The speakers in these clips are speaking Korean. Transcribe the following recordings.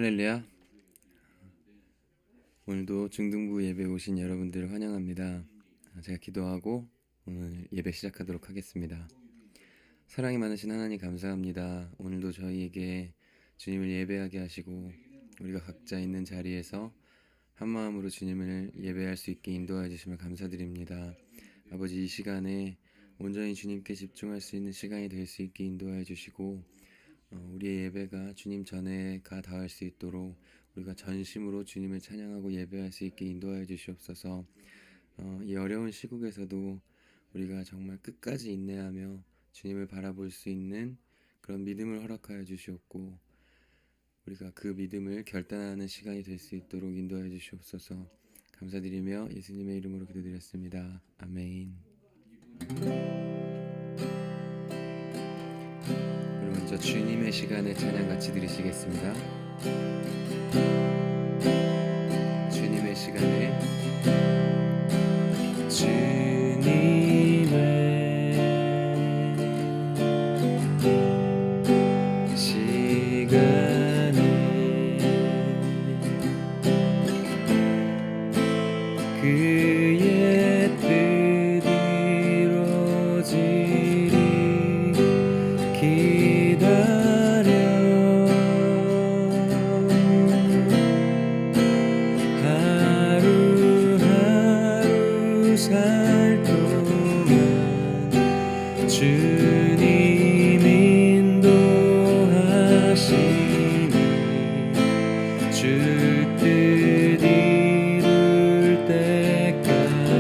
할렐루야. 오늘도 중등부 예배 오신 여러분들을 환영합니다. 제가 기도하고 오늘 예배 시작하도록 하겠습니다. 사랑이 많으신 하나님 감사합니다. 오늘도 저희에게 주님을 예배하게 하시고 우리가 각자 있는 자리에서 한 마음으로 주님을 예배할 수 있게 인도하여 주심을 감사드립니다. 아버지, 이 시간에 온전히 주님께 집중할 수 있는 시간이 될 수 있게 인도하여 주시고 우리의 예배가 주님 전에가 닿을 수 있도록 우리가 전심으로 주님을 찬양하고 예배할 수 있게 인도하여 주시옵소서. 이 어려운 시국에서도 우리가 정말 끝까지 인내하며 주님을 바라볼 수 있는 그런 믿음을 허락하여 주시옵고 우리가 그 믿음을 결단하는 시간이 될 수 있도록 인도하여 주시옵소서. 감사드리며 예수님의 이름으로 기도드렸습니다. 아멘. 그리고 먼저 주님의 시간에 찬양 같이 드리시겠습니다. 주님의 시간에 주님의 시간에 그의 뜻 이루어지리 기다려 하루하루 살 동안 주님 인도하시니 주 뜻 이룰 때까지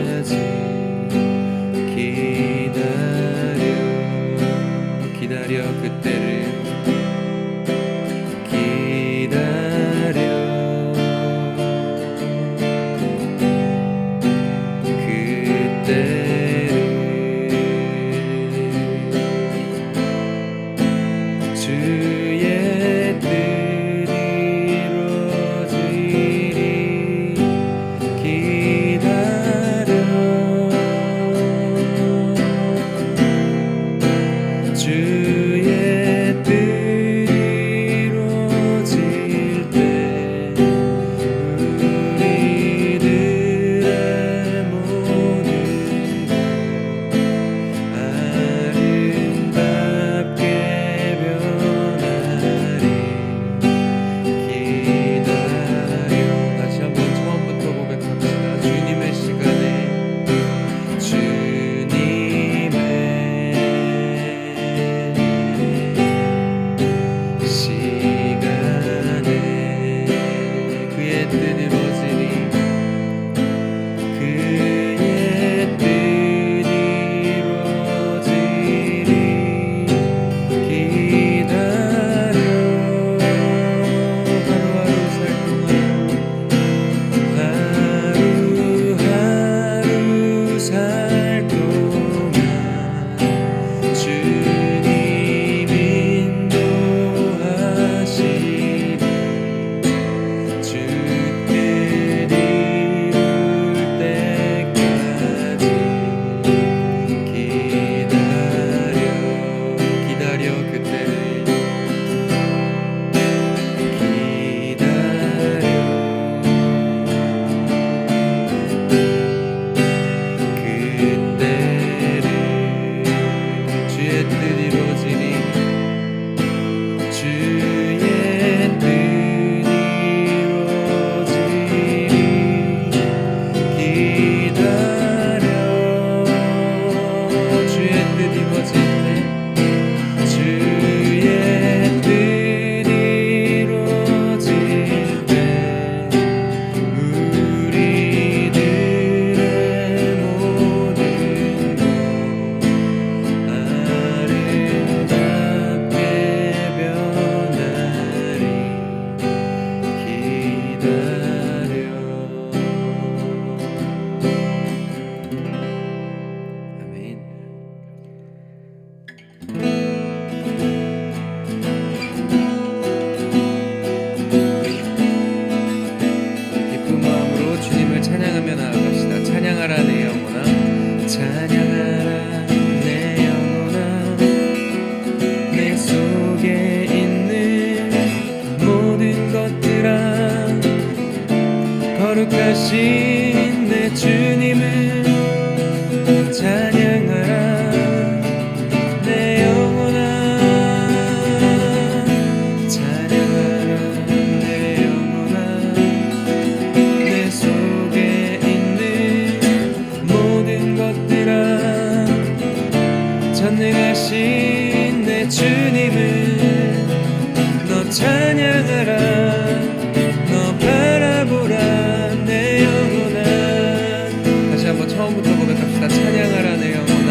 처음부터 고백합시다. 찬양하라 내 영혼아,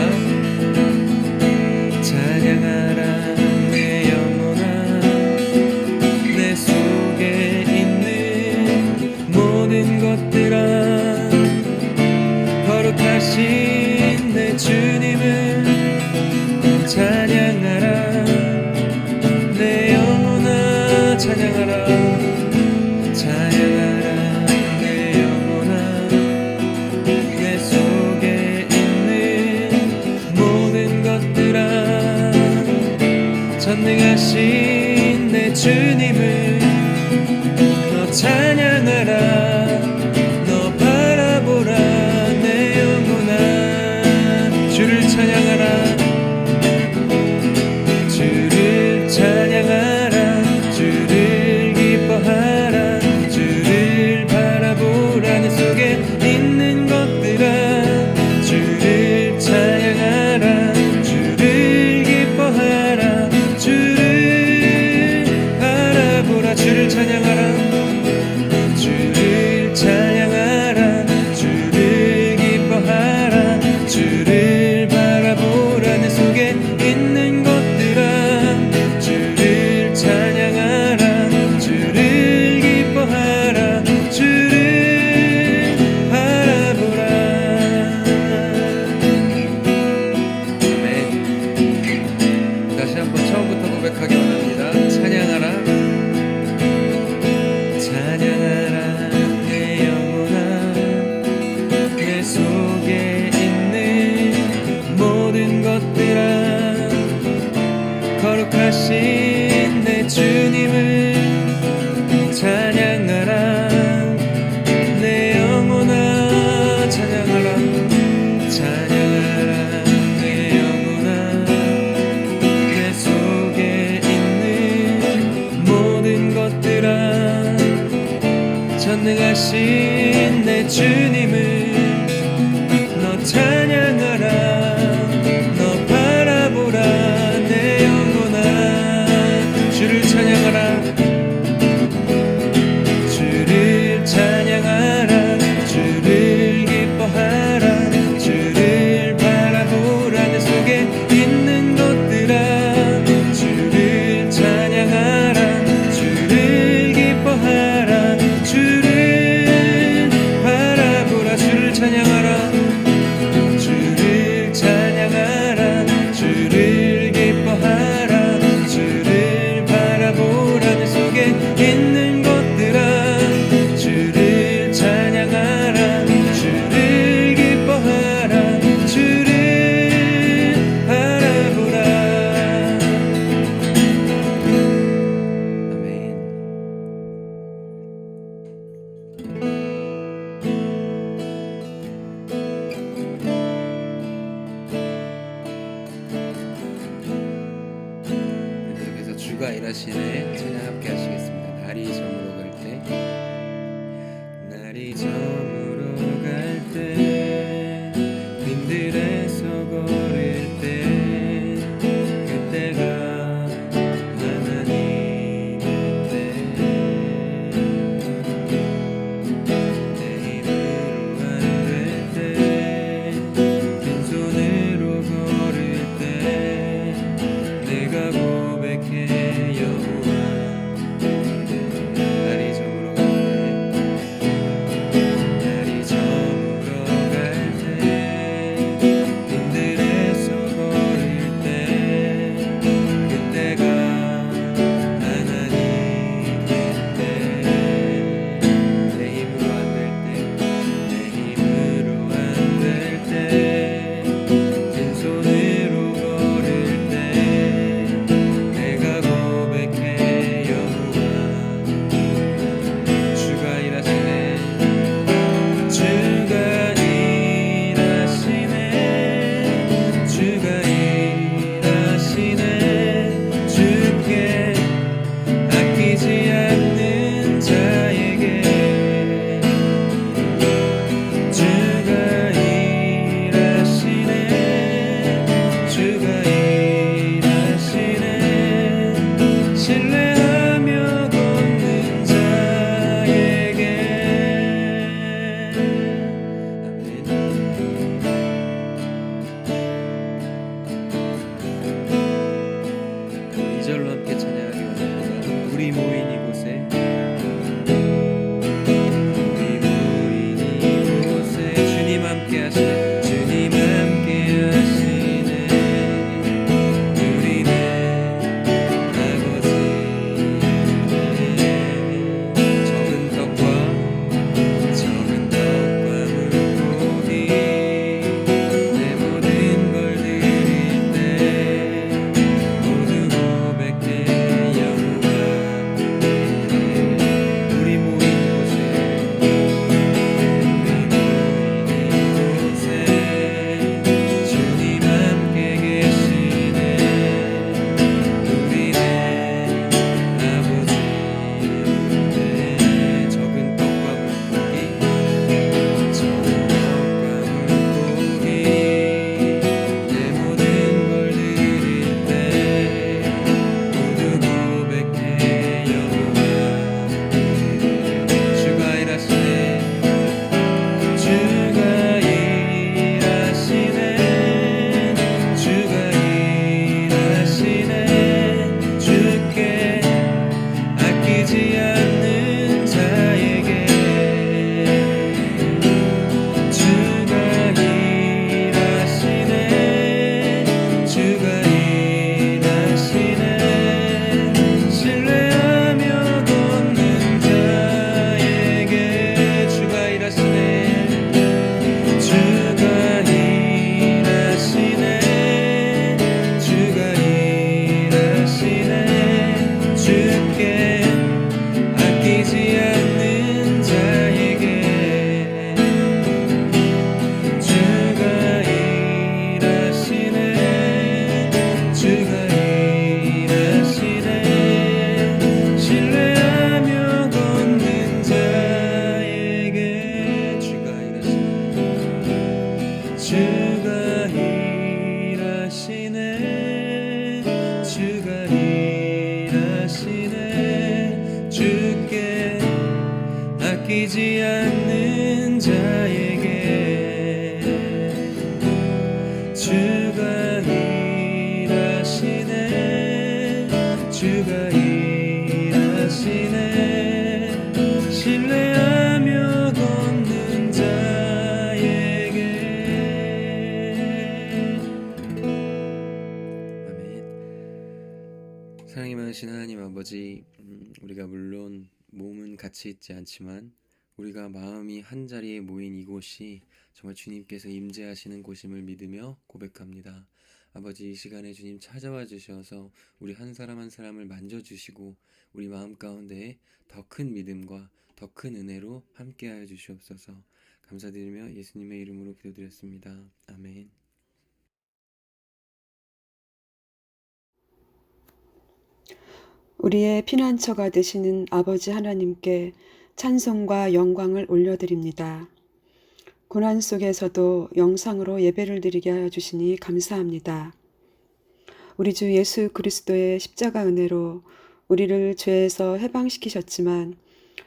찬양하라 내 영혼아, 내 속에 있는 모든 것들아, 거룩하신 내 주님을 찬양하라 내 영혼아, 찬양하라, 찬양하라 내 영혼아, 내 속에 있는 모든 것들아, 전능하신 내 주님을 너 찬양하라, 너 바라보라 내 영혼아, 주를 찬양하라, 주를 찬양하라, 주를 기뻐하라, 주를 바라보라, 내 속에 있는 것들아, 주를 찬양하라, 주를 기뻐하라, 주를 바라보라, 주를 찬양하라, 주를 찬양하라, 주를 기뻐하라, 주를 바라보라, 내 속에 있는 것들아, 주를 찬양하라, 주를 기뻐하라, 주를 바라보라. 아멘. 다시 한번 처음부터 고백하기 원합니다. 찬양하라, 찬양하라 내 영혼아, 내 속에 있는 모든 것들아, 거룩하신 내 주님을 찬양하라 내 영혼아, 찬양하라, 찬양하라 내 영혼아, 내 속에 있는 모든 것들아, 전능하신 내 주님을 너 찬양하라, 너 바라보라 내 영혼아, 주를 찬양하라, 주를 찬양하라, 주를 기뻐하라, 주를 바라보라, 내 속에 있는 것들아, 주를 찬양하라, 주를 기뻐하라, 주를 바라보라, 주를 찬양하라, 주를 찬양하라, 주를 기뻐하라, 주를 바라보라, 내 속에 있는 것들아, 주를 찬양하라, 주를 기뻐하라, 주를 바라보라. 아멘. 계속해서 주가 일하시네 찬양 함께 하시겠습니다. 날이 저물어 갈 때, 날이 저물어 갈 때, 빈들에서 걸을 때, 그때가 하나님의 때, 내 힘으로 안 될 때, 빈손으로 걸을 때, 내가 고백해 여호와, 함께 하시네. 주님 함께 하시네. 우리네 아버지. 적은 떡과 물고기 내 모든 걸 드릴 때 모두 고백해 여호와. 우리 모인 이곳에 주님 함께 계시네. 우리네 아버지. 적은 떡과 물고기 내 모든 걸 드릴 때 모두 고백해 여호와. 주가 일하시네. 주가 일하시네. 주가 일하시네. 주께 아끼지 않는 자에게 주가 일하시네. 주가 일하시네. 신뢰하며 걷는 자에게 주가 일하시네. 주가 일하시네. 주가 일하시네. 주께 아끼지 않는 자에게 주가 일하시네. 주가 일하시네. 신뢰하며 걷는 자에게 주가 일하시네. 주가 일하시네. 주가 일하시네. 주께 아끼지 않는 자에게 주가 일하시네. 주가 일하시네. 신뢰하며 걷는 자에게. 아멘. 사랑이 많으신 하나님 아버지, 우리가 물론 몸은 같이 있지 않지만 우리가 마음이 한 자리에 모인 이곳이 정말 주님께서 임재하시는 곳임을 믿으며 고백합니다. 아버지, 이 시간에 주님 찾아와 주셔서 우리 한 사람 한 사람을 만져주시고 우리 마음 가운데 더 큰 믿음과 더 큰 은혜로 함께하여 주시옵소서. 감사드리며 예수님의 이름으로 기도드렸습니다. 아멘. 우리의 피난처가 되시는 아버지 하나님께 찬송과 영광을 올려드립니다. 고난 속에서도 영상으로 예배를 드리게 하여 주시니 감사합니다. 우리 주 예수 그리스도의 십자가 은혜로 우리를 죄에서 해방시키셨지만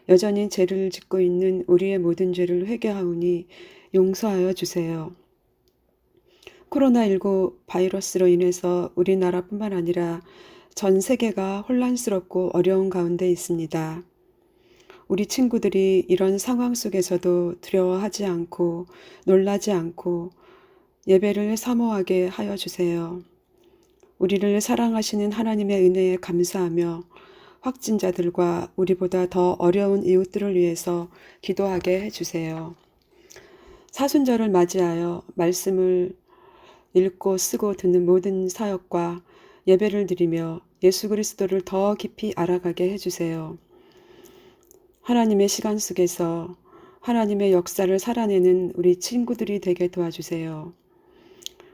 여전히 죄를 짓고 있는 우리의 모든 죄를 회개하오니 용서하여 주세요. 코로나19 바이러스로 인해서 우리나라뿐만 아니라 전 세계가 혼란스럽고 어려운 가운데 있습니다. 우리 친구들이 이런 상황 속에서도 두려워하지 않고 놀라지 않고 예배를 사모하게 하여 주세요. 우리를 사랑하시는 하나님의 은혜에 감사하며 확진자들과 우리보다 더 어려운 이웃들을 위해서 기도하게 해주세요. 사순절을 맞이하여 말씀을 읽고 쓰고 듣는 모든 사역과 예배를 드리며 예수 그리스도를 더 깊이 알아가게 해주세요. 하나님의 시간 속에서 하나님의 역사를 살아내는 우리 친구들이 되게 도와주세요.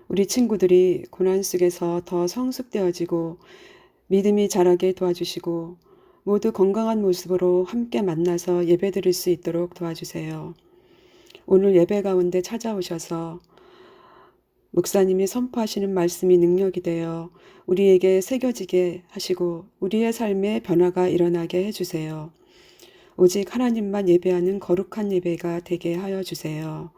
우리 친구들이 고난 속에서 더 성숙되어지고 믿음이 자라게 도와주시고 모두 건강한 모습으로 함께 만나서 예배드릴 수 있도록 도와주세요. 오늘 예배 가운데 찾아오셔서 목사님이 선포하시는 말씀이 능력이 되어 우리에게 새겨지게 하시고 우리의 삶에 변화가 일어나게 해주세요. 오직 하나님만 예배하는 거룩한 예배가 되게 하여 주세요.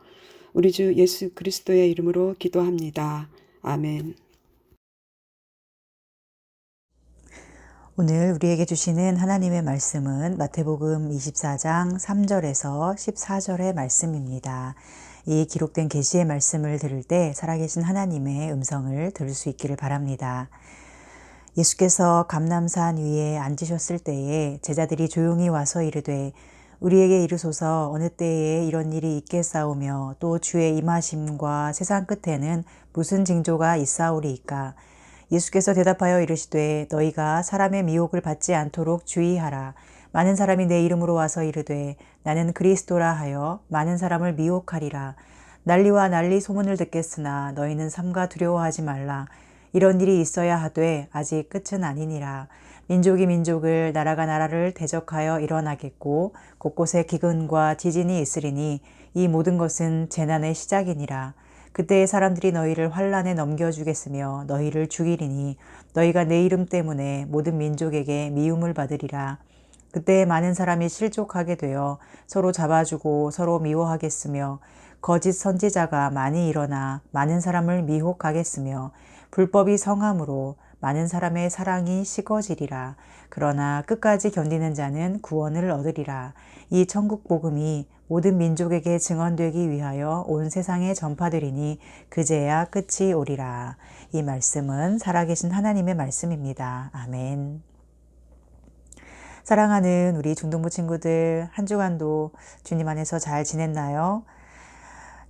우리 주 예수 그리스도의 이름으로 기도합니다. 아멘. 오늘 우리에게 주시는 하나님의 말씀은 마태복음 24장 3절에서 14절의 말씀입니다. 이 기록된 계시의 말씀을 들을 때 살아계신 하나님의 음성을 들을 수 있기를 바랍니다. 예수께서 감람산 위에 앉으셨을 때에 제자들이 조용히 와서 이르되 우리에게 이르소서 어느 때에 이런 일이 있겠사오며 또 주의 임하심과 세상 끝에는 무슨 징조가 있사오리이까. 예수께서 대답하여 이르시되 너희가 사람의 미혹을 받지 않도록 주의하라. 많은 사람이 내 이름으로 와서 이르되 나는 그리스도라 하여 많은 사람을 미혹하리라. 난리와 난리 소문을 듣겠으나 너희는 삼가 두려워하지 말라. 이런 일이 있어야 하되 아직 끝은 아니니라. 민족이 민족을 나라가 나라를 대적하여 일어나겠고 곳곳에 기근과 지진이 있으리니 이 모든 것은 재난의 시작이니라. 그때의 사람들이 너희를 환란에 넘겨주겠으며 너희를 죽이리니 너희가 내 이름 때문에 모든 민족에게 미움을 받으리라. 그때 많은 사람이 실족하게 되어 서로 잡아주고 서로 미워하겠으며 거짓 선지자가 많이 일어나 많은 사람을 미혹하겠으며 불법이 성함으로 많은 사람의 사랑이 식어지리라. 그러나 끝까지 견디는 자는 구원을 얻으리라. 이 천국 복음이 모든 민족에게 증언되기 위하여 온 세상에 전파되리니 그제야 끝이 오리라. 이 말씀은 살아계신 하나님의 말씀입니다. 아멘. 사랑하는 우리 중동부 친구들, 한 주간도 주님 안에서 잘 지냈나요?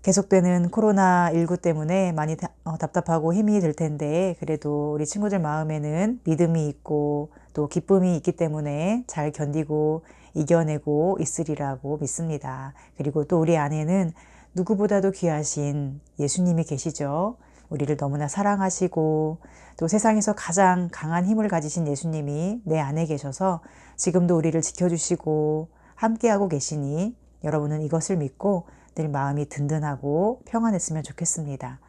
계속되는 코로나19 때문에 많이 답답하고 힘이 들 텐데 그래도 우리 친구들 마음에는 믿음이 있고 또 기쁨이 있기 때문에 잘 견디고 이겨내고 있으리라고 믿습니다. 그리고 또 우리 안에는 누구보다도 귀하신 예수님이 계시죠. 우리를 너무나 사랑하시고 또 세상에서 가장 강한 힘을 가지신 예수님이 내 안에 계셔서 지금도 우리를 지켜주시고 함께하고 계시니 여러분은 이것을 믿고 늘 마음이 든든하고 평안했으면 좋겠습니다.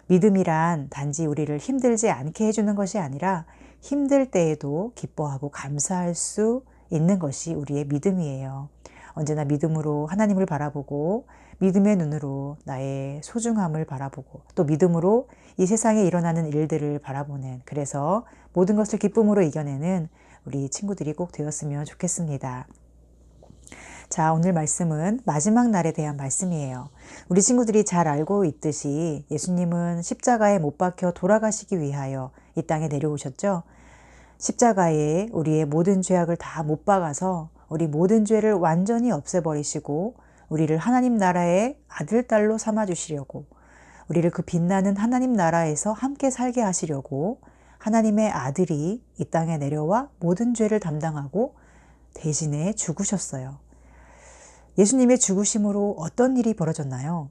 믿음이란 단지 우리를 힘들지 않게 해주는 것이 아니라 힘들 때에도 기뻐하고 감사할 수 있는 것이 우리의 믿음이에요. 언제나 믿음으로 하나님을 바라보고 믿음의 눈으로 나의 소중함을 바라보고 또 믿음으로 이 세상에 일어나는 일들을 바라보는 그래서 모든 것을 기쁨으로 이겨내는 우리 친구들이 꼭 되었으면 좋겠습니다. 자, 오늘 말씀은 마지막 날에 대한 말씀이에요. 우리 친구들이 잘 알고 있듯이 예수님은 십자가에 못 박혀 돌아가시기 위하여 이 땅에 내려오셨죠. 십자가에 우리의 모든 죄악을 다 못 박아서 우리 모든 죄를 완전히 없애버리시고 우리를 하나님 나라의 아들, 딸로 삼아주시려고 우리를 그 빛나는 하나님 나라에서 함께 살게 하시려고 하나님의 아들이 이 땅에 내려와 모든 죄를 담당하고 대신에 죽으셨어요. 예수님의 죽으심으로 어떤 일이 벌어졌나요?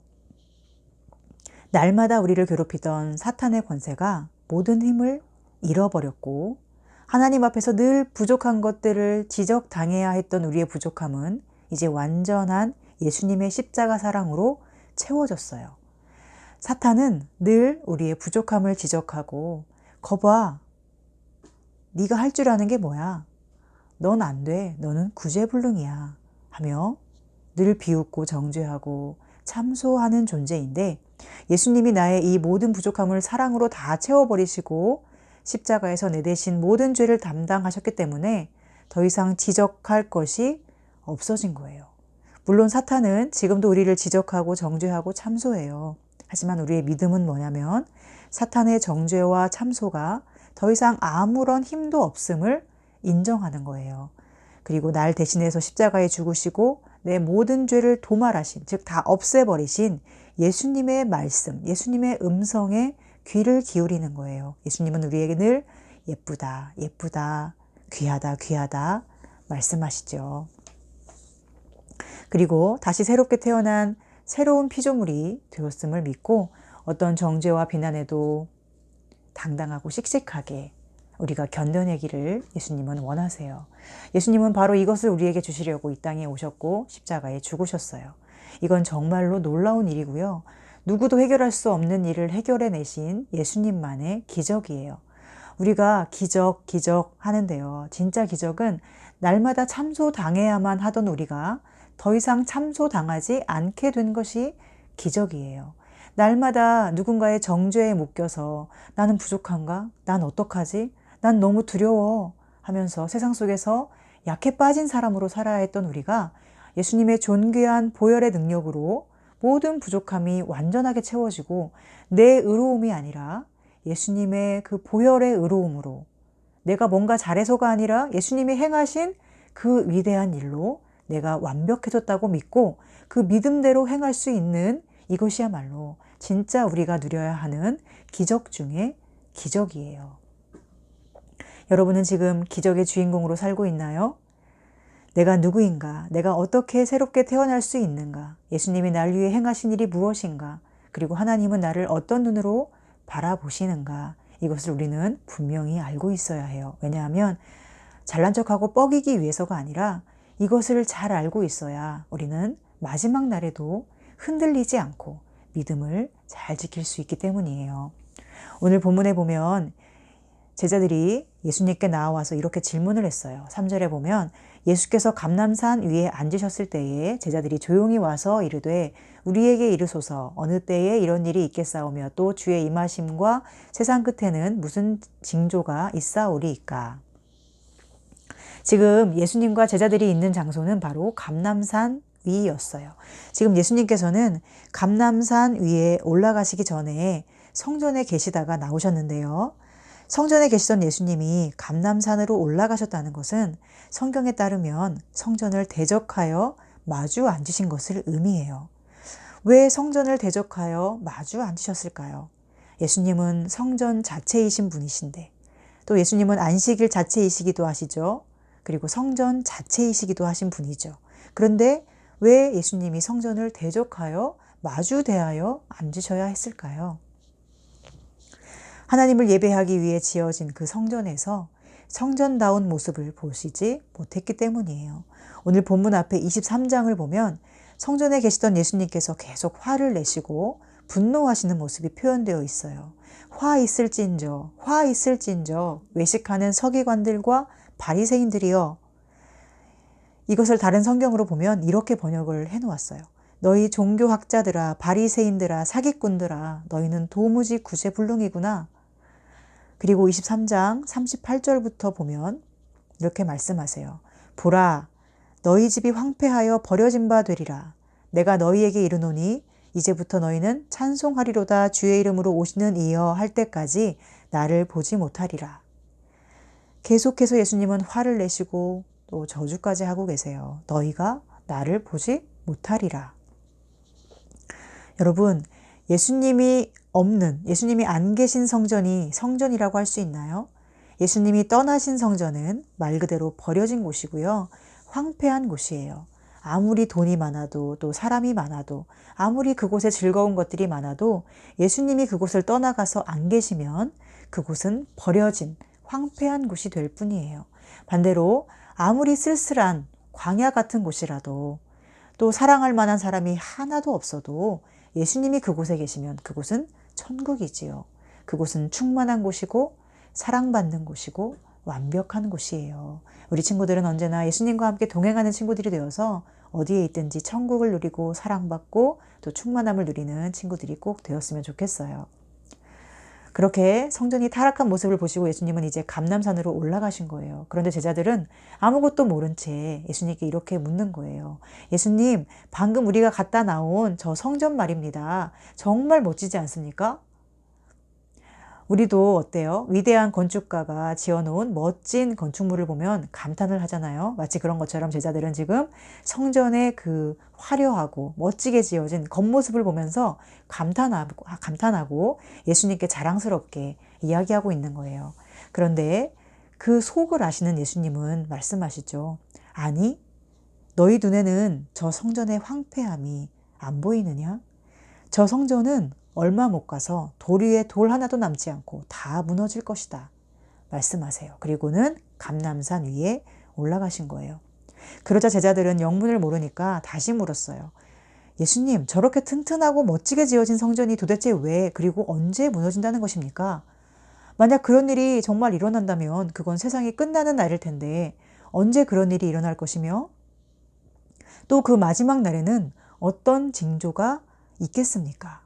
날마다 우리를 괴롭히던 사탄의 권세가 모든 힘을 잃어버렸고 하나님 앞에서 늘 부족한 것들을 지적당해야 했던 우리의 부족함은 이제 완전한 예수님의 십자가 사랑으로 채워졌어요. 사탄은 늘 우리의 부족함을 지적하고 거봐, 네가 할 줄 아는 게 뭐야? 넌 안 돼. 너는 구제불능이야. 하며 늘 비웃고 정죄하고 참소하는 존재인데 예수님이 나의 이 모든 부족함을 사랑으로 다 채워버리시고 십자가에서 내 대신 모든 죄를 담당하셨기 때문에 더 이상 지적할 것이 없어진 거예요. 물론 사탄은 지금도 우리를 지적하고 정죄하고 참소해요. 하지만 우리의 믿음은 뭐냐면 사탄의 정죄와 참소가 더 이상 아무런 힘도 없음을 인정하는 거예요. 그리고 날 대신해서 십자가에 죽으시고 내 모든 죄를 도말하신, 즉 다 없애버리신 예수님의 말씀, 예수님의 음성에 귀를 기울이는 거예요. 예수님은 우리에게 늘 예쁘다, 예쁘다, 귀하다, 귀하다 말씀하시죠. 그리고 다시 새롭게 태어난 새로운 피조물이 되었음을 믿고 어떤 정죄와 비난에도 당당하고 씩씩하게 우리가 견뎌내기를 예수님은 원하세요. 예수님은 바로 이것을 우리에게 주시려고 이 땅에 오셨고 십자가에 죽으셨어요. 이건 정말로 놀라운 일이고요. 누구도 해결할 수 없는 일을 해결해내신 예수님만의 기적이에요. 우리가 기적 하는데요. 진짜 기적은 날마다 참소당해야만 하던 우리가 더 이상 참소당하지 않게 된 것이 기적이에요. 날마다 누군가의 정죄에 묶여서 나는 부족한가? 난 어떡하지? 난 너무 두려워 하면서 세상 속에서 약해 빠진 사람으로 살아야 했던 우리가 예수님의 존귀한 보혈의 능력으로 모든 부족함이 완전하게 채워지고 내 의로움이 아니라 예수님의 그 보혈의 의로움으로 내가 뭔가 잘해서가 아니라 예수님이 행하신 그 위대한 일로 내가 완벽해졌다고 믿고 그 믿음대로 행할 수 있는 이것이야말로 진짜 우리가 누려야 하는 기적 중에 기적이에요. 여러분은 지금 기적의 주인공으로 살고 있나요? 내가 누구인가? 내가 어떻게 새롭게 태어날 수 있는가? 예수님이 날 위해 행하신 일이 무엇인가? 그리고 하나님은 나를 어떤 눈으로 바라보시는가? 이것을 우리는 분명히 알고 있어야 해요. 왜냐하면 잘난 척하고 뻐기기 위해서가 아니라 이것을 잘 알고 있어야 우리는 마지막 날에도 흔들리지 않고 믿음을 잘 지킬 수 있기 때문이에요. 오늘 본문에 보면 제자들이 예수님께 나와서 이렇게 질문을 했어요. 3절에 보면 예수께서 감람산 위에 앉으셨을 때에 제자들이 조용히 와서 이르되 우리에게 이르소서 어느 때에 이런 일이 있겠사오며 또 주의 임하심과 세상 끝에는 무슨 징조가 있사오리이까. 지금 예수님과 제자들이 있는 장소는 바로 감람산 위였어요. 지금 예수님께서는 감람산 위에 올라가시기 전에 성전에 계시다가 나오셨는데요. 성전에 계시던 예수님이 감람산으로 올라가셨다는 것은 성경에 따르면 성전을 대적하여 마주 앉으신 것을 의미해요. 왜 성전을 대적하여 마주 앉으셨을까요? 예수님은 성전 자체이신 분이신데 또 예수님은 안식일 자체이시기도 하시죠. 그리고 성전 자체이시기도 하신 분이죠. 그런데 왜 예수님이 성전을 대적하여 마주 대하여 앉으셔야 했을까요? 하나님을 예배하기 위해 지어진 그 성전에서 성전다운 모습을 보시지 못했기 때문이에요. 오늘 본문 앞에 23장을 보면 성전에 계시던 예수님께서 계속 화를 내시고 분노하시는 모습이 표현되어 있어요. 화 있을진저 외식하는 서기관들과 바리새인들이여. 이것을 다른 성경으로 보면 이렇게 번역을 해놓았어요. 너희 종교학자들아, 바리새인들아, 사기꾼들아, 너희는 도무지 구제불능이구나. 그리고 23장 38절부터 보면 이렇게 말씀하세요. 보라, 너희 집이 황폐하여 버려진 바 되리라. 내가 너희에게 이르노니 이제부터 너희는 찬송하리로다 주의 이름으로 오시는 이여 할 때까지 나를 보지 못하리라. 계속해서 예수님은 화를 내시고 또 저주까지 하고 계세요. 너희가 나를 보지 못하리라. 여러분, 예수님이 안 계신 성전이 성전이라고 할 수 있나요? 예수님이 떠나신 성전은 말 그대로 버려진 곳이고요. 황폐한 곳이에요. 아무리 돈이 많아도 또 사람이 많아도 아무리 그곳에 즐거운 것들이 많아도 예수님이 그곳을 떠나가서 안 계시면 그곳은 버려진 황폐한 곳이 될 뿐이에요. 반대로 아무리 쓸쓸한 광야 같은 곳이라도 또 사랑할 만한 사람이 하나도 없어도 예수님이 그곳에 계시면 그곳은 천국이지요. 그곳은 충만한 곳이고 사랑받는 곳이고 완벽한 곳이에요. 우리 친구들은 언제나 예수님과 함께 동행하는 친구들이 되어서 어디에 있든지 천국을 누리고 사랑받고 또 충만함을 누리는 친구들이 꼭 되었으면 좋겠어요. 그렇게 성전이 타락한 모습을 보시고 예수님은 이제 감람산으로 올라가신 거예요. 그런데 제자들은 아무것도 모른 채 예수님께 이렇게 묻는 거예요. 예수님, 방금 우리가 갔다 나온 저 성전 말입니다. 정말 멋지지 않습니까? 우리도 어때요? 위대한 건축가가 지어놓은 멋진 건축물을 보면 감탄을 하잖아요. 마치 그런 것처럼 제자들은 지금 성전의 그 화려하고 멋지게 지어진 겉모습을 보면서 감탄하고 예수님께 자랑스럽게 이야기하고 있는 거예요. 그런데 그 속을 아시는 예수님은 말씀하시죠. 아니, 너희 눈에는 저 성전의 황폐함이 안 보이느냐? 저 성전은 얼마 못 가서 돌 위에 돌 하나도 남지 않고 다 무너질 것이다. 말씀하세요. 그리고는 감람산 위에 올라가신 거예요. 그러자 제자들은 영문을 모르니까 다시 물었어요. 예수님, 저렇게 튼튼하고 멋지게 지어진 성전이 도대체 왜 그리고 언제 무너진다는 것입니까? 만약 그런 일이 정말 일어난다면 그건 세상이 끝나는 날일 텐데 언제 그런 일이 일어날 것이며 또 그 마지막 날에는 어떤 징조가 있겠습니까?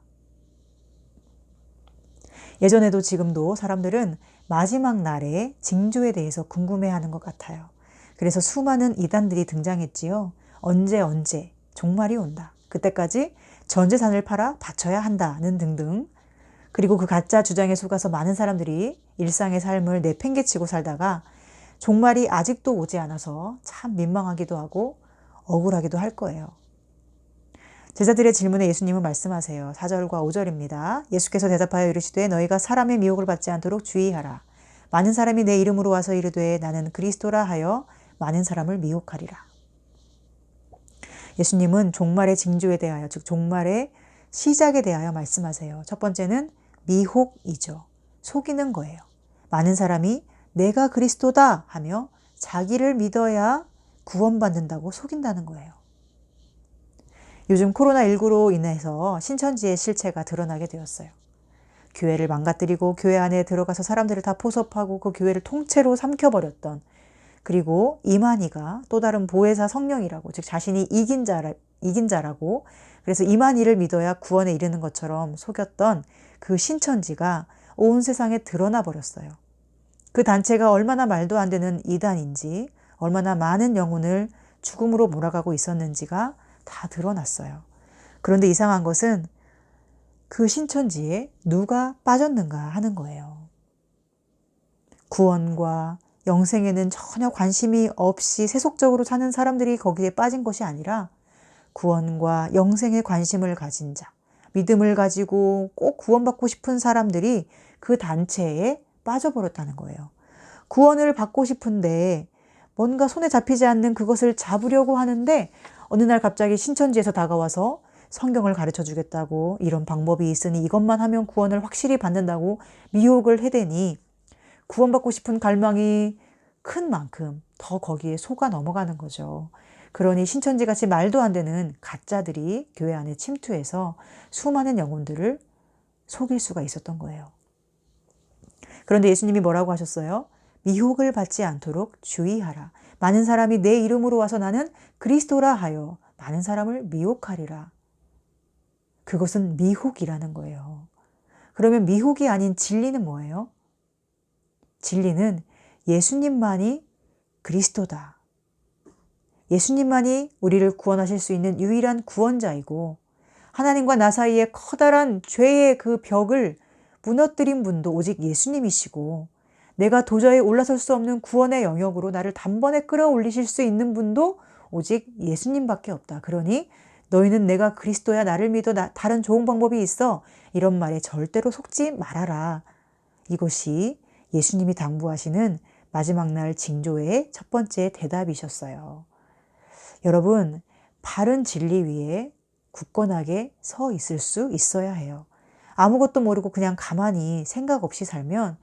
예전에도 지금도 사람들은 마지막 날의 징조에 대해서 궁금해하는 것 같아요. 그래서 수많은 이단들이 등장했지요. 언제 종말이 온다. 그때까지 전 재산을 팔아 바쳐야 한다는 등등. 그리고 그 가짜 주장에 속아서 많은 사람들이 일상의 삶을 내팽개치고 살다가 종말이 아직도 오지 않아서 참 민망하기도 하고 억울하기도 할 거예요. 제자들의 질문에 예수님은 말씀하세요. 4절과 5절입니다. 예수께서 대답하여 이르시되 너희가 사람의 미혹을 받지 않도록 주의하라. 많은 사람이 내 이름으로 와서 이르되 나는 그리스도라 하여 많은 사람을 미혹하리라. 예수님은 종말의 징조에 대하여, 즉 종말의 시작에 대하여 말씀하세요. 첫 번째는 미혹이죠. 속이는 거예요. 많은 사람이 내가 그리스도다 하며 자기를 믿어야 구원받는다고 속인다는 거예요. 요즘 코로나19로 인해서 신천지의 실체가 드러나게 되었어요. 교회를 망가뜨리고 교회 안에 들어가서 사람들을 다 포섭하고 그 교회를 통째로 삼켜버렸던, 그리고 이만희가 또 다른 보혜사 성령이라고, 즉 자신이 이긴 자라고, 그래서 이만희를 믿어야 구원에 이르는 것처럼 속였던 그 신천지가 온 세상에 드러나 버렸어요. 그 단체가 얼마나 말도 안 되는 이단인지, 얼마나 많은 영혼을 죽음으로 몰아가고 있었는지가 다 드러났어요. 그런데 이상한 것은 그 신천지에 누가 빠졌는가 하는 거예요. 구원과 영생에는 전혀 관심이 없이 세속적으로 사는 사람들이 거기에 빠진 것이 아니라 구원과 영생에 관심을 가진 자, 믿음을 가지고 꼭 구원받고 싶은 사람들이 그 단체에 빠져버렸다는 거예요. 구원을 받고 싶은데 뭔가 손에 잡히지 않는 그것을 잡으려고 하는데 어느 날 갑자기 신천지에서 다가와서 성경을 가르쳐 주겠다고, 이런 방법이 있으니 이것만 하면 구원을 확실히 받는다고 미혹을 해대니 구원받고 싶은 갈망이 큰 만큼 더 거기에 속아 넘어가는 거죠. 그러니 신천지같이 말도 안 되는 가짜들이 교회 안에 침투해서 수많은 영혼들을 속일 수가 있었던 거예요. 그런데 예수님이 뭐라고 하셨어요? 미혹을 받지 않도록 주의하라. 많은 사람이 내 이름으로 와서 나는 그리스도라 하여 많은 사람을 미혹하리라. 그것은 미혹이라는 거예요. 그러면 미혹이 아닌 진리는 뭐예요? 진리는 예수님만이 그리스도다. 예수님만이 우리를 구원하실 수 있는 유일한 구원자이고, 하나님과 나 사이에 커다란 죄의 그 벽을 무너뜨린 분도 오직 예수님이시고, 내가 도저히 올라설 수 없는 구원의 영역으로 나를 단번에 끌어올리실 수 있는 분도 오직 예수님밖에 없다. 그러니 너희는 내가 그리스도야, 나를 믿어, 다른 좋은 방법이 있어, 이런 말에 절대로 속지 말아라. 이것이 예수님이 당부하시는 마지막 날 징조의 첫 번째 대답이셨어요. 여러분, 바른 진리 위에 굳건하게 서 있을 수 있어야 해요. 아무것도 모르고 그냥 가만히 생각 없이 살면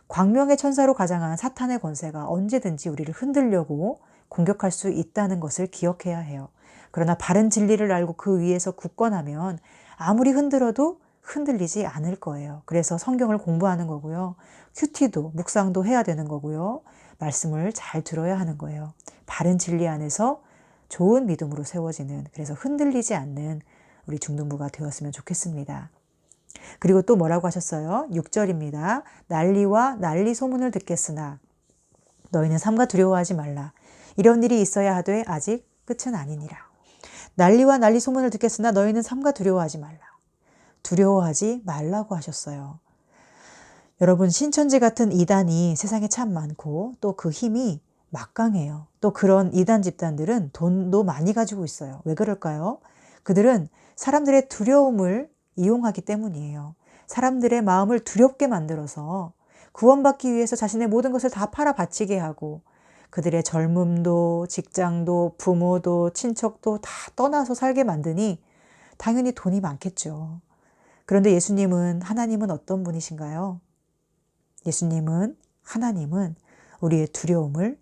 광명의 천사로 가장한 사탄의 권세가 언제든지 우리를 흔들려고 공격할 수 있다는 것을 기억해야 해요. 그러나 바른 진리를 알고 그 위에서 굳건하면 아무리 흔들어도 흔들리지 않을 거예요. 그래서 성경을 공부하는 거고요. 큐티도, 묵상도 해야 되는 거고요. 말씀을 잘 들어야 하는 거예요. 바른 진리 안에서 좋은 믿음으로 세워지는, 그래서 흔들리지 않는 우리 중등부가 되었으면 좋겠습니다. 그리고 또 뭐라고 하셨어요? 6절입니다. 난리와 난리 소문을 듣겠으나 너희는 삼가 두려워하지 말라. 이런 일이 있어야 하되 아직 끝은 아니니라. 난리와 난리 소문을 듣겠으나 너희는 삼가 두려워하지 말라. 두려워하지 말라고 하셨어요. 여러분, 신천지 같은 이단이 세상에 참 많고 또 그 힘이 막강해요. 또 그런 이단 집단들은 돈도 많이 가지고 있어요. 왜 그럴까요? 그들은 사람들의 두려움을 이용하기 때문이에요. 사람들의 마음을 두렵게 만들어서 구원받기 위해서 자신의 모든 것을 다 팔아 바치게 하고, 그들의 젊음도, 직장도, 부모도, 친척도 다 떠나서 살게 만드니 당연히 돈이 많겠죠. 그런데 예수님은, 하나님은 어떤 분이신가요? 하나님은 우리의 두려움을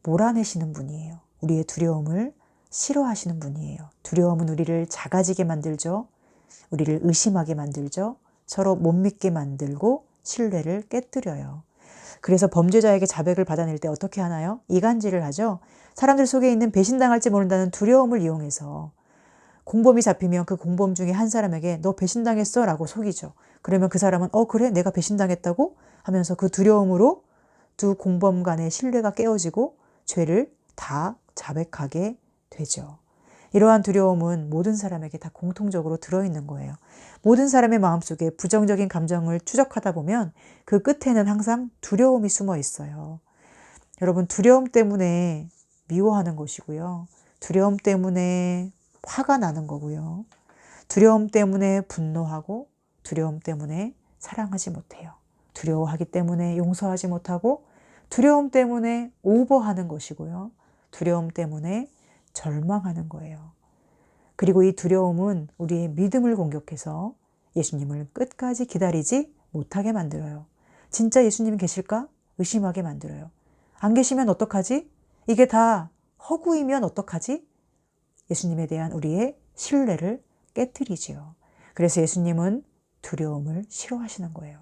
몰아내시는 분이에요. 우리의 두려움을 싫어하시는 분이에요. 두려움은 우리를 작아지게 만들죠. 우리를 의심하게 만들죠. 서로 못 믿게 만들고 신뢰를 깨뜨려요. 그래서 범죄자에게 자백을 받아낼 때 어떻게 하나요? 이간질을 하죠. 사람들 속에 있는 배신당할지 모른다는 두려움을 이용해서 공범이 잡히면 그 공범 중에 한 사람에게 너 배신당했어? 라고 속이죠. 그러면 그 사람은 그래? 내가 배신당했다고? 하면서 그 두려움으로 두 공범 간의 신뢰가 깨어지고 죄를 다 자백하게 되죠. 이러한 두려움은 모든 사람에게 다 공통적으로 들어있는 거예요. 모든 사람의 마음속에 부정적인 감정을 추적하다 보면 그 끝에는 항상 두려움이 숨어 있어요. 여러분, 두려움 때문에 미워하는 것이고요. 두려움 때문에 화가 나는 거고요. 두려움 때문에 분노하고 두려움 때문에 사랑하지 못해요. 두려워하기 때문에 용서하지 못하고 두려움 때문에 오버하는 것이고요. 두려움 때문에 절망하는 거예요. 그리고 이 두려움은 우리의 믿음을 공격해서 예수님을 끝까지 기다리지 못하게 만들어요. 진짜 예수님이 계실까? 의심하게 만들어요. 안 계시면 어떡하지? 이게 다 허구이면 어떡하지? 예수님에 대한 우리의 신뢰를 깨트리지요. 그래서 예수님은 두려움을 싫어하시는 거예요.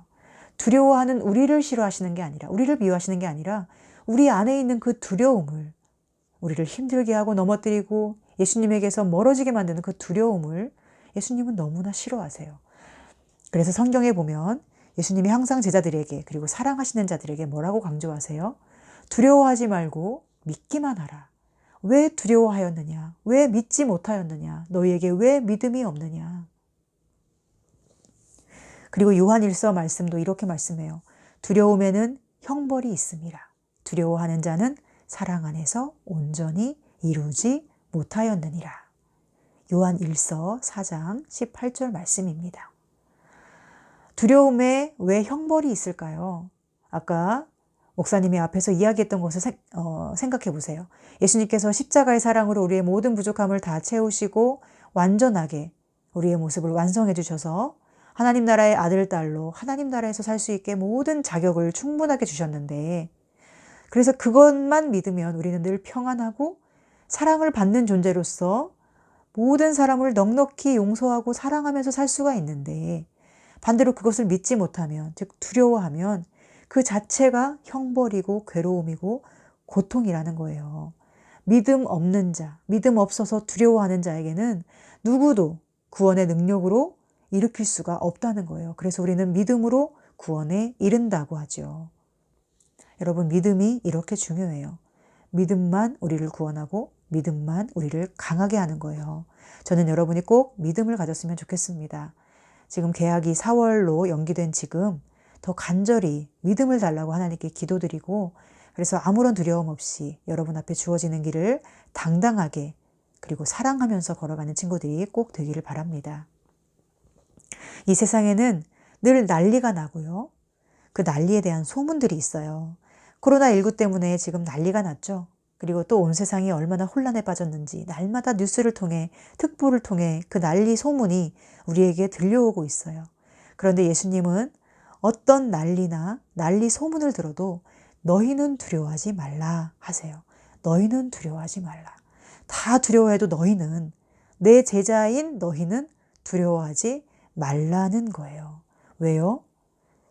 두려워하는 우리를 싫어하시는 게 아니라, 우리를 미워하시는 게 아니라 우리 안에 있는 그 두려움을, 우리를 힘들게 하고 넘어뜨리고 예수님에게서 멀어지게 만드는 그 두려움을 예수님은 너무나 싫어하세요. 그래서 성경에 보면 예수님이 항상 제자들에게, 그리고 사랑하시는 자들에게 뭐라고 강조하세요? 두려워하지 말고 믿기만 하라. 왜 두려워하였느냐? 왜 믿지 못하였느냐? 너희에게 왜 믿음이 없느냐? 그리고 요한일서 말씀도 이렇게 말씀해요. 두려움에는 형벌이 있음이라. 두려워하는 자는 사랑 안에서 온전히 이루지 못하였느니라. 요한일서 4장 18절 말씀입니다. 두려움에 왜 형벌이 있을까요? 아까 목사님이 앞에서 이야기했던 것을 생각해 보세요. 예수님께서 십자가의 사랑으로 우리의 모든 부족함을 다 채우시고 완전하게 우리의 모습을 완성해 주셔서 하나님 나라의 아들, 딸로 하나님 나라에서 살 수 있게 모든 자격을 충분하게 주셨는데, 그래서 그것만 믿으면 우리는 늘 평안하고 사랑을 받는 존재로서 모든 사람을 넉넉히 용서하고 사랑하면서 살 수가 있는데, 반대로 그것을 믿지 못하면, 즉 두려워하면 그 자체가 형벌이고 괴로움이고 고통이라는 거예요. 믿음 없는 자, 믿음 없어서 두려워하는 자에게는 누구도 구원의 능력으로 일으킬 수가 없다는 거예요. 그래서 우리는 믿음으로 구원에 이른다고 하죠. 여러분, 믿음이 이렇게 중요해요. 믿음만 우리를 구원하고 믿음만 우리를 강하게 하는 거예요. 저는 여러분이 꼭 믿음을 가졌으면 좋겠습니다. 지금 개학이 4월로 연기된 지금 더 간절히 믿음을 달라고 하나님께 기도드리고, 그래서 아무런 두려움 없이 여러분 앞에 주어지는 길을 당당하게 그리고 사랑하면서 걸어가는 친구들이 꼭 되기를 바랍니다. 이 세상에는 늘 난리가 나고요. 그 난리에 대한 소문들이 있어요. 코로나19 때문에 지금 난리가 났죠. 그리고 또 온 세상이 얼마나 혼란에 빠졌는지 날마다 뉴스를 통해, 특보를 통해 그 난리 소문이 우리에게 들려오고 있어요. 그런데 예수님은 어떤 난리나 난리 소문을 들어도 너희는 두려워하지 말라 하세요. 너희는 두려워하지 말라. 다 두려워해도 너희는, 내 제자인 너희는 두려워하지 말라는 거예요. 왜요?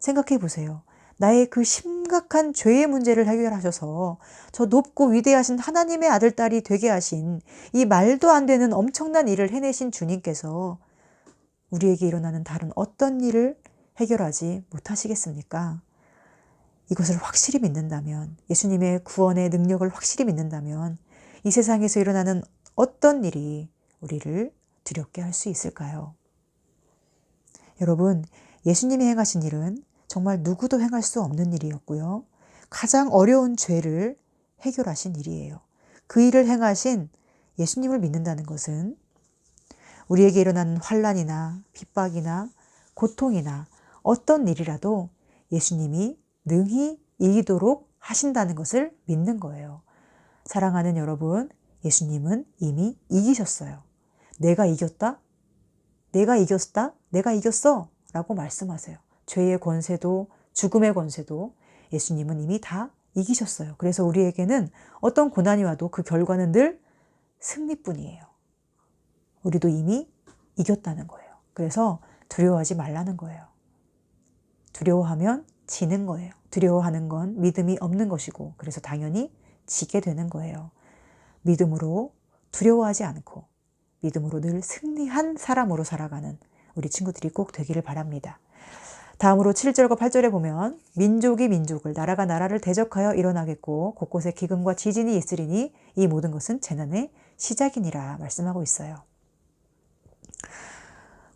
생각해 보세요. 나의 그 심각한 죄의 문제를 해결하셔서 저 높고 위대하신 하나님의 아들, 딸이 되게 하신 이 말도 안 되는 엄청난 일을 해내신 주님께서 우리에게 일어나는 다른 어떤 일을 해결하지 못하시겠습니까? 이것을 확실히 믿는다면, 예수님의 구원의 능력을 확실히 믿는다면 이 세상에서 일어나는 어떤 일이 우리를 두렵게 할 수 있을까요? 여러분, 예수님이 행하신 일은 정말 누구도 행할 수 없는 일이었고요. 가장 어려운 죄를 해결하신 일이에요. 그 일을 행하신 예수님을 믿는다는 것은 우리에게 일어나는 환난이나 핍박이나 고통이나 어떤 일이라도 예수님이 능히 이기도록 하신다는 것을 믿는 거예요. 사랑하는 여러분, 예수님은 이미 이기셨어요. 내가 이겼다? 내가 이겼다? 내가 이겼어! 라고 말씀하세요. 죄의 권세도 죽음의 권세도 예수님은 이미 다 이기셨어요. 그래서 우리에게는 어떤 고난이 와도 그 결과는 늘 승리뿐이에요. 우리도 이미 이겼다는 거예요. 그래서 두려워하지 말라는 거예요. 두려워하면 지는 거예요. 두려워하는 건 믿음이 없는 것이고, 그래서 당연히 지게 되는 거예요. 믿음으로 두려워하지 않고 믿음으로 늘 승리한 사람으로 살아가는 우리 친구들이 꼭 되기를 바랍니다. 다음으로 7절과 8절에 보면 민족이 민족을, 나라가 나라를 대적하여 일어나겠고 곳곳에 기근과 지진이 있으리니 이 모든 것은 재난의 시작이니라 말씀하고 있어요.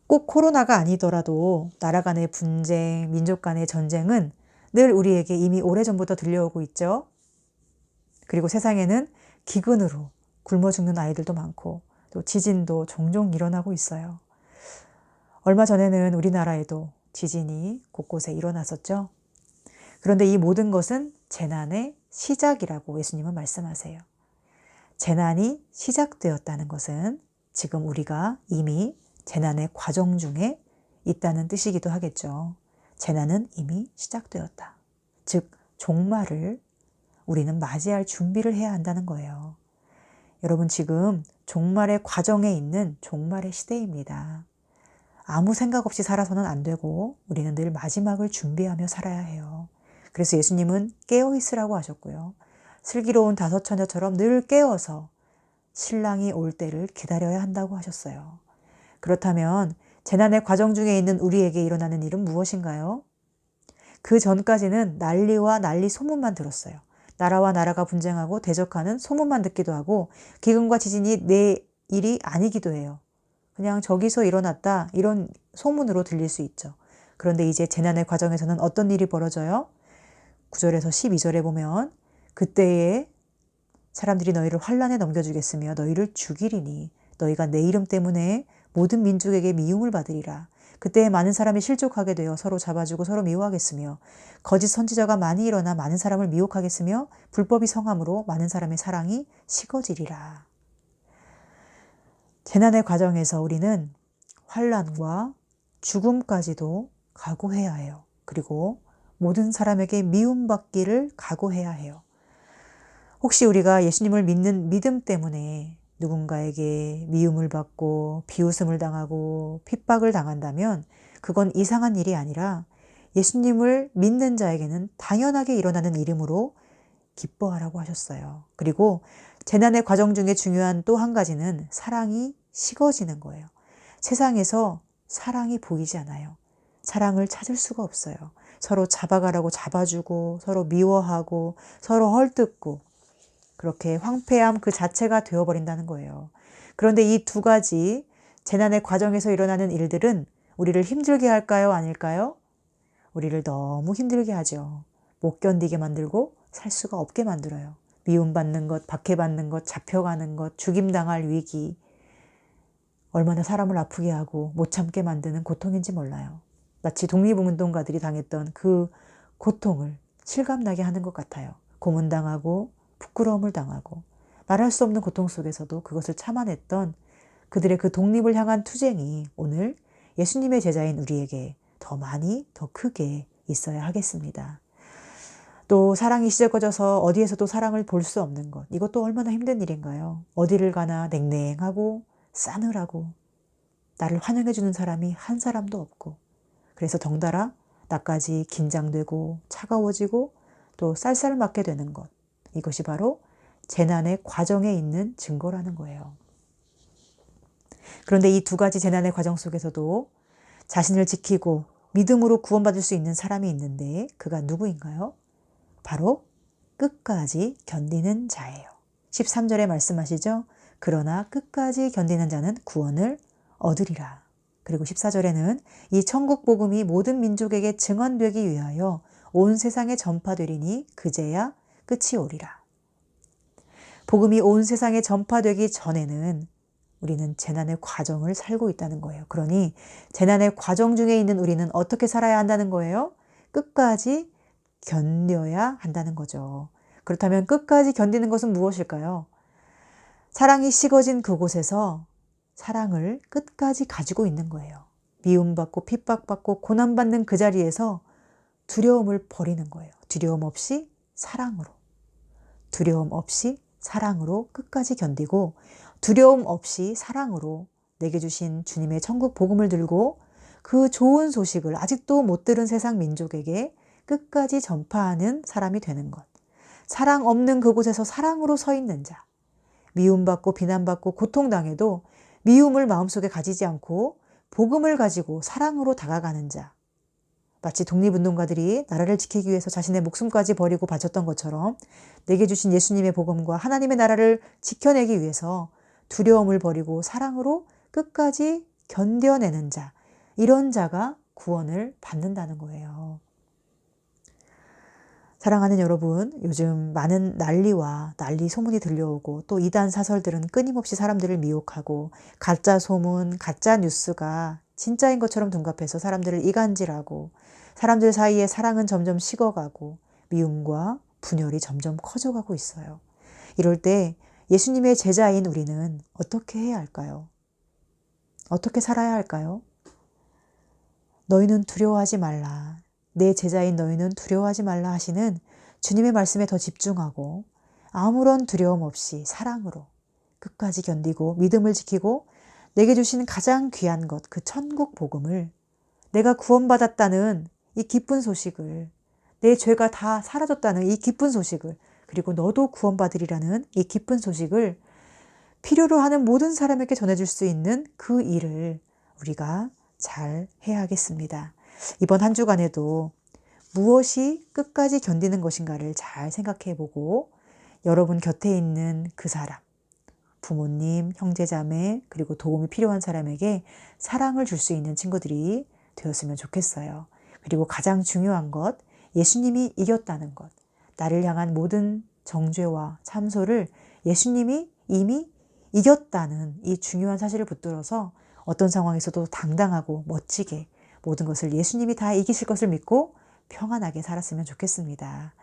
꼭 코로나가 아니더라도 나라 간의 분쟁, 민족 간의 전쟁은 늘 우리에게 이미 오래전부터 들려오고 있죠. 그리고 세상에는 기근으로 굶어 죽는 아이들도 많고 또 지진도 종종 일어나고 있어요. 얼마 전에는 우리나라에도 지진이 곳곳에 일어났었죠. 그런데 이 모든 것은 재난의 시작이라고 예수님은 말씀하세요. 재난이 시작되었다는 것은 지금 우리가 이미 재난의 과정 중에 있다는 뜻이기도 하겠죠. 재난은 이미 시작되었다. 즉, 종말을 우리는 맞이할 준비를 해야 한다는 거예요. 여러분, 지금 종말의 과정에 있는 종말의 시대입니다. 아무 생각 없이 살아서는 안 되고 우리는 늘 마지막을 준비하며 살아야 해요. 그래서 예수님은 깨어있으라고 하셨고요. 슬기로운 다섯 처녀처럼 늘 깨어서 신랑이 올 때를 기다려야 한다고 하셨어요. 그렇다면 재난의 과정 중에 있는 우리에게 일어나는 일은 무엇인가요? 그 전까지는 난리와 난리 소문만 들었어요. 나라와 나라가 분쟁하고 대적하는 소문만 듣기도 하고 기근과 지진이 내 일이 아니기도 해요. 그냥 저기서 일어났다 이런 소문으로 들릴 수 있죠. 그런데 이제 재난의 과정에서는 어떤 일이 벌어져요? 9절에서 12절에 보면 그때에 사람들이 너희를 환난에 넘겨주겠으며 너희를 죽이리니 너희가 내 이름 때문에 모든 민족에게 미움을 받으리라. 그때에 많은 사람이 실족하게 되어 서로 잡아주고 서로 미워하겠으며 거짓 선지자가 많이 일어나 많은 사람을 미혹하겠으며 불법이 성함으로 많은 사람의 사랑이 식어지리라. 재난의 과정에서 우리는 환난과 죽음까지도 각오해야 해요. 그리고 모든 사람에게 미움받기를 각오해야 해요. 혹시 우리가 예수님을 믿는 믿음 때문에 누군가에게 미움을 받고 비웃음을 당하고 핍박을 당한다면 그건 이상한 일이 아니라 예수님을 믿는 자에게는 당연하게 일어나는 일이므로 기뻐하라고 하셨어요. 그리고 재난의 과정 중에 중요한 또 한 가지는 사랑이 식어지는 거예요. 세상에서 사랑이 보이지 않아요. 사랑을 찾을 수가 없어요. 서로 잡아가라고 잡아주고 서로 미워하고 서로 헐뜯고 그렇게 황폐함 그 자체가 되어버린다는 거예요. 그런데 이 두 가지 재난의 과정에서 일어나는 일들은 우리를 힘들게 할까요? 아닐까요? 우리를 너무 힘들게 하죠. 못 견디게 만들고 살 수가 없게 만들어요. 미움받는 것, 박해받는 것, 잡혀가는 것, 죽임당할 위기. 얼마나 사람을 아프게 하고 못 참게 만드는 고통인지 몰라요. 마치 독립운동가들이 당했던 그 고통을 실감나게 하는 것 같아요. 고문당하고 부끄러움을 당하고 말할 수 없는 고통 속에서도 그것을 참아냈던 그들의 그 독립을 향한 투쟁이 오늘 예수님의 제자인 우리에게 더 많이 더 크게 있어야 하겠습니다. 또 사랑이 시작해져서 어디에서도 사랑을 볼 수 없는 것, 이것도 얼마나 힘든 일인가요? 어디를 가나 냉랭하고 싸늘하고 나를 환영해주는 사람이 한 사람도 없고 그래서 덩달아 나까지 긴장되고 차가워지고 또 쌀쌀맞게 되는 것, 이것이 바로 재난의 과정에 있는 증거라는 거예요. 그런데 이 두 가지 재난의 과정 속에서도 자신을 지키고 믿음으로 구원받을 수 있는 사람이 있는데 그가 누구인가요? 바로 끝까지 견디는 자예요. 13절에 말씀하시죠. 그러나 끝까지 견디는 자는 구원을 얻으리라. 그리고 14절에는 이 천국 복음이 모든 민족에게 증언되기 위하여 온 세상에 전파되리니 그제야 끝이 오리라. 복음이 온 세상에 전파되기 전에는 우리는 재난의 과정을 살고 있다는 거예요. 그러니 재난의 과정 중에 있는 우리는 어떻게 살아야 한다는 거예요? 끝까지 견뎌야 한다는 거죠. 그렇다면 끝까지 견디는 것은 무엇일까요? 사랑이 식어진 그곳에서 사랑을 끝까지 가지고 있는 거예요. 미움받고 핍박받고 고난받는 그 자리에서 두려움을 버리는 거예요. 두려움 없이 사랑으로. 두려움 없이 사랑으로 끝까지 견디고 두려움 없이 사랑으로 내게 주신 주님의 천국 복음을 들고 그 좋은 소식을 아직도 못 들은 세상 민족에게 끝까지 전파하는 사람이 되는 것. 사랑 없는 그곳에서 사랑으로 서 있는 자. 미움받고 비난받고 고통당해도 미움을 마음속에 가지지 않고 복음을 가지고 사랑으로 다가가는 자. 마치 독립운동가들이 나라를 지키기 위해서 자신의 목숨까지 버리고 바쳤던 것처럼 내게 주신 예수님의 복음과 하나님의 나라를 지켜내기 위해서 두려움을 버리고 사랑으로 끝까지 견뎌내는 자, 이런 자가 구원을 받는다는 거예요. 사랑하는 여러분, 요즘 많은 난리 소문이 들려오고 또 이단 사설들은 끊임없이 사람들을 미혹하고 가짜 소문, 가짜 뉴스가 진짜인 것처럼 둔갑해서 사람들을 이간질하고 사람들 사이에 사랑은 점점 식어가고 미움과 분열이 점점 커져가고 있어요. 이럴 때 예수님의 제자인 우리는 어떻게 해야 할까요? 어떻게 살아야 할까요? 너희는 두려워하지 말라. 내 제자인 너희는 두려워하지 말라 하시는 주님의 말씀에 더 집중하고 아무런 두려움 없이 사랑으로 끝까지 견디고 믿음을 지키고 내게 주신 가장 귀한 것, 그 천국 복음을, 내가 구원받았다는 이 기쁜 소식을, 내 죄가 다 사라졌다는 이 기쁜 소식을, 그리고 너도 구원받으리라는 이 기쁜 소식을 필요로 하는 모든 사람에게 전해줄 수 있는 그 일을 우리가 잘 해야 하겠습니다. 이번 한 주간에도 무엇이 끝까지 견디는 것인가를 잘 생각해 보고 여러분 곁에 있는 그 사람, 부모님, 형제자매, 그리고 도움이 필요한 사람에게 사랑을 줄 수 있는 친구들이 되었으면 좋겠어요. 그리고 가장 중요한 것, 예수님이 이겼다는 것. 나를 향한 모든 정죄와 참소를 예수님이 이미 이겼다는 이 중요한 사실을 붙들어서 어떤 상황에서도 당당하고 멋지게 모든 것을 예수님이 다 이기실 것을 믿고 평안하게 살았으면 좋겠습니다.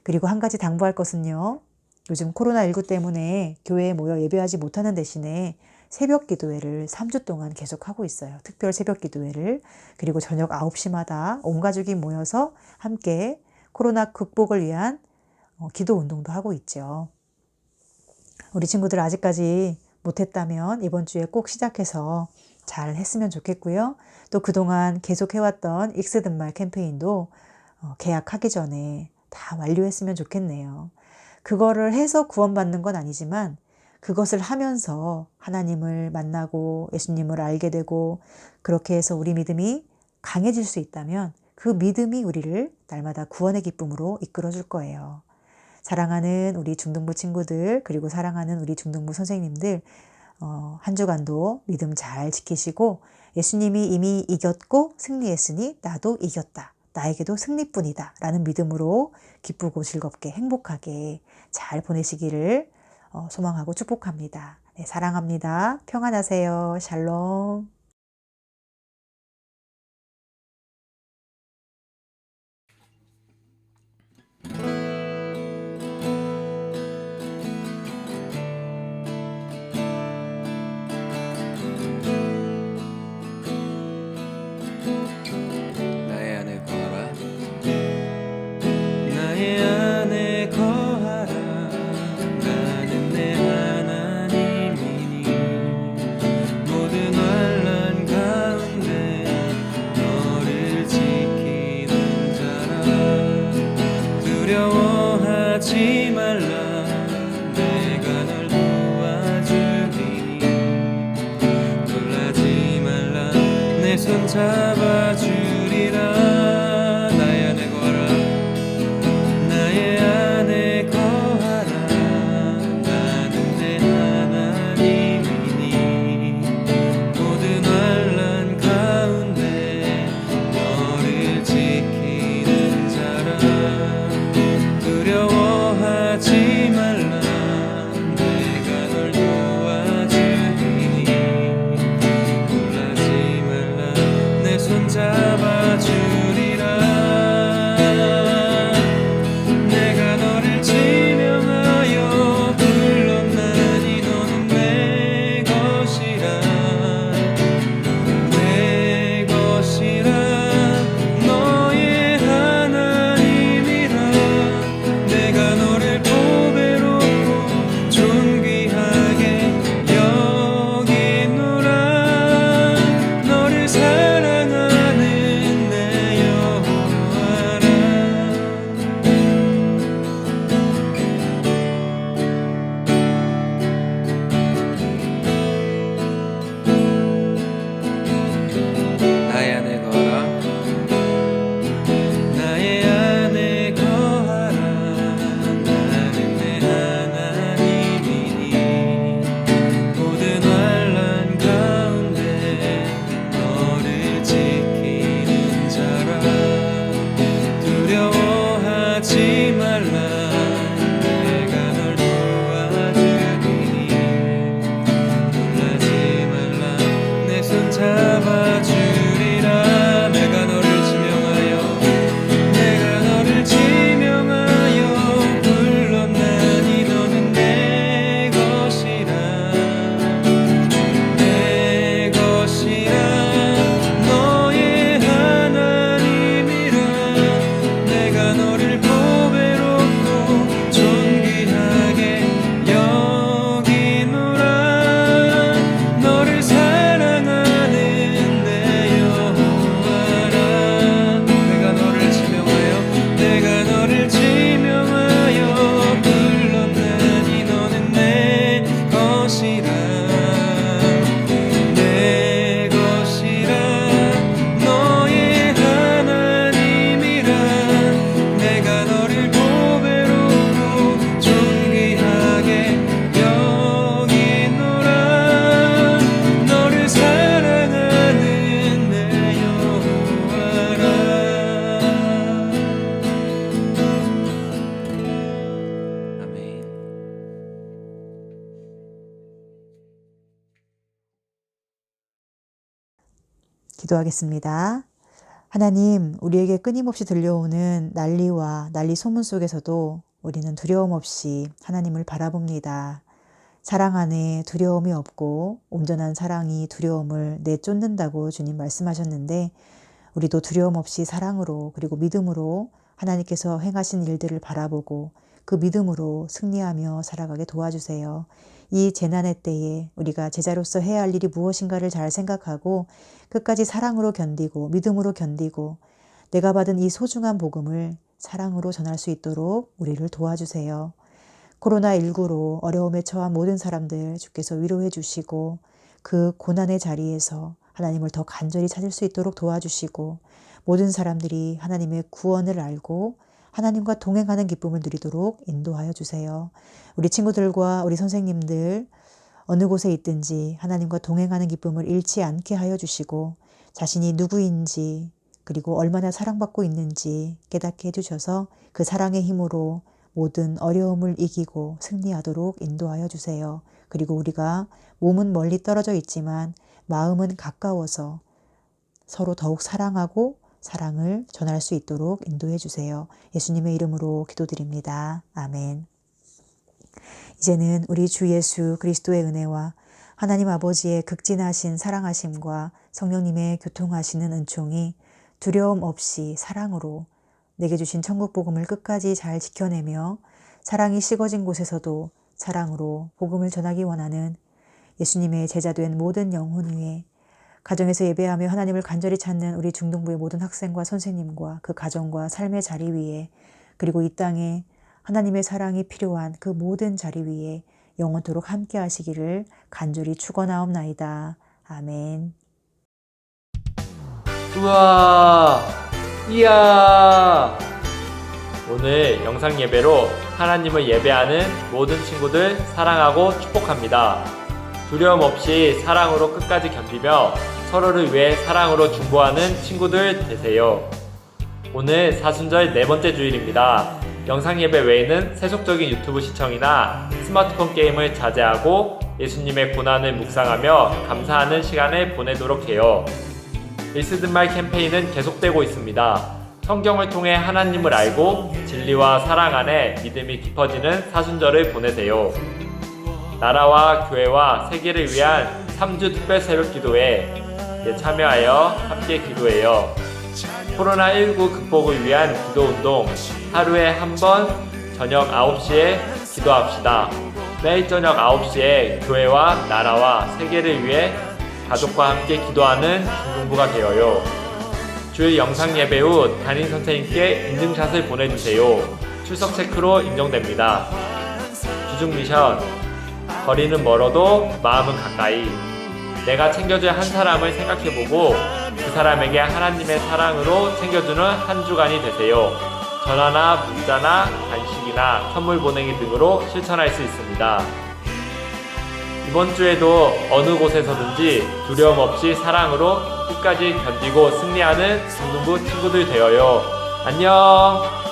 그리고 한 가지 당부할 것은요. 요즘 코로나19 때문에 교회에 모여 예배하지 못하는 대신에 새벽 기도회를 3주 동안 계속하고 있어요. 특별 새벽 기도회를. 그리고 저녁 9시마다 온 가족이 모여서 함께 코로나 극복을 위한 기도 운동도 하고 있죠. 우리 친구들 아직까지 못했다면 이번 주에 꼭 시작해서 잘 했으면 좋겠고요. 또 그동안 계속해왔던 익스든말 캠페인도 계약하기 전에 다 완료했으면 좋겠네요. 그거를 해서 구원받는 건 아니지만 그것을 하면서 하나님을 만나고 예수님을 알게 되고 그렇게 해서 우리 믿음이 강해질 수 있다면 그 믿음이 우리를 날마다 구원의 기쁨으로 이끌어줄 거예요. 사랑하는 우리 중등부 친구들 그리고 사랑하는 우리 중등부 선생님들 한 주간도 믿음 잘 지키시고 예수님이 이미 이겼고 승리했으니 나도 이겼다. 나에게도 승리뿐이다. 라는 믿음으로 기쁘고 즐겁게 행복하게 잘 보내시기를 소망하고 축복합니다. 네, 사랑합니다. 평안하세요. 샬롬. 나의 안에 거하라. 나의 안에 거하라. 나는 내 하나님이니 모든 환난 가운데 너를 지키는 자라. 두려워하지 말라. 내가 널 도와주리니 놀라지 말라. 내 손 잡아주리라. 나의 안에 거하라. 나의 안에 거하라. 나는 내 하나님이니 모든 환난 가운데 너를 지키는 자라. 두려워하지 말라. 내가 널 도와주리니 놀라지 말라. 내 기도하겠습니다. 하나님, 우리에게 끊임없이 들려오는 난리와 난리 소문 속에서도 우리는 두려움 없이 하나님을 바라봅니다. 사랑 안에 두려움이 없고 온전한 사랑이 두려움을 내쫓는다고 주님 말씀하셨는데 우리도 두려움 없이 사랑으로 그리고 믿음으로 하나님께서 행하신 일들을 바라보고 그 믿음으로 승리하며 살아가게 도와주세요. 이 재난의 때에 우리가 제자로서 해야 할 일이 무엇인가를 잘 생각하고 끝까지 사랑으로 견디고 믿음으로 견디고 내가 받은 이 소중한 복음을 사랑으로 전할 수 있도록 우리를 도와주세요. 코로나19로 어려움에 처한 모든 사람들 주께서 위로해 주시고 그 고난의 자리에서 하나님을 더 간절히 찾을 수 있도록 도와주시고 모든 사람들이 하나님의 구원을 알고 하나님과 동행하는 기쁨을 누리도록 인도하여 주세요. 우리 친구들과 우리 선생님들 어느 곳에 있든지 하나님과 동행하는 기쁨을 잃지 않게 하여 주시고 자신이 누구인지 그리고 얼마나 사랑받고 있는지 깨닫게 해주셔서 그 사랑의 힘으로 모든 어려움을 이기고 승리하도록 인도하여 주세요. 그리고 우리가 몸은 멀리 떨어져 있지만 마음은 가까워서 서로 더욱 사랑하고 사랑을 전할 수 있도록 인도해 주세요. 예수님의 이름으로 기도드립니다. 아멘. 이제는 우리 주 예수 그리스도의 은혜와 하나님 아버지의 극진하신 사랑하심과 성령님의 교통하시는 은총이 두려움 없이 사랑으로 내게 주신 천국 복음을 끝까지 잘 지켜내며 사랑이 식어진 곳에서도 사랑으로 복음을 전하기 원하는 예수님의 제자된 모든 영혼 위에 가정에서 예배하며 하나님을 간절히 찾는 우리 중등부의 모든 학생과 선생님과 그 가정과 삶의 자리 위에 그리고 이 땅에 하나님의 사랑이 필요한 그 모든 자리 위에 영원토록 함께 하시기를 간절히 축원하옵나이다. 아멘. 우와, 이야. 오늘 영상 예배로 하나님을 예배하는 모든 친구들 사랑하고 축복합니다. 두려움 없이 사랑으로 끝까지 견디며 서로를 위해 사랑으로 중보하는 친구들 되세요. 오늘 사순절 4번째 주일입니다. 영상 예배 외에는 세속적인 유튜브 시청이나 스마트폰 게임을 자제하고 예수님의 고난을 묵상하며 감사하는 시간을 보내도록 해요. 일스든말 캠페인은 계속되고 있습니다. 성경을 통해 하나님을 알고 진리와 사랑 안에 믿음이 깊어지는 사순절을 보내세요. 나라와 교회와 세계를 위한 3주 특별 새벽 기도에 참여하여 함께 기도해요. 코로나19 극복을 위한 기도운동 하루에 한 번 저녁 9시에 기도합시다. 매일 저녁 9시에 교회와 나라와 세계를 위해 가족과 함께 기도하는 중등부가 되어요. 주일 영상 예배 후 담임 선생님께 인증샷을 보내주세요. 출석 체크로 인정됩니다. 주중 미션 거리는 멀어도 마음은 가까이. 내가 챙겨줄 한 사람을 생각해보고 그 사람에게 하나님의 사랑으로 챙겨주는 한 주간이 되세요. 전화나 문자나 간식이나 선물 보내기 등으로 실천할 수 있습니다. 이번 주에도 어느 곳에서든지 두려움 없이 사랑으로 끝까지 견디고 승리하는 중등부 친구들 되어요. 안녕!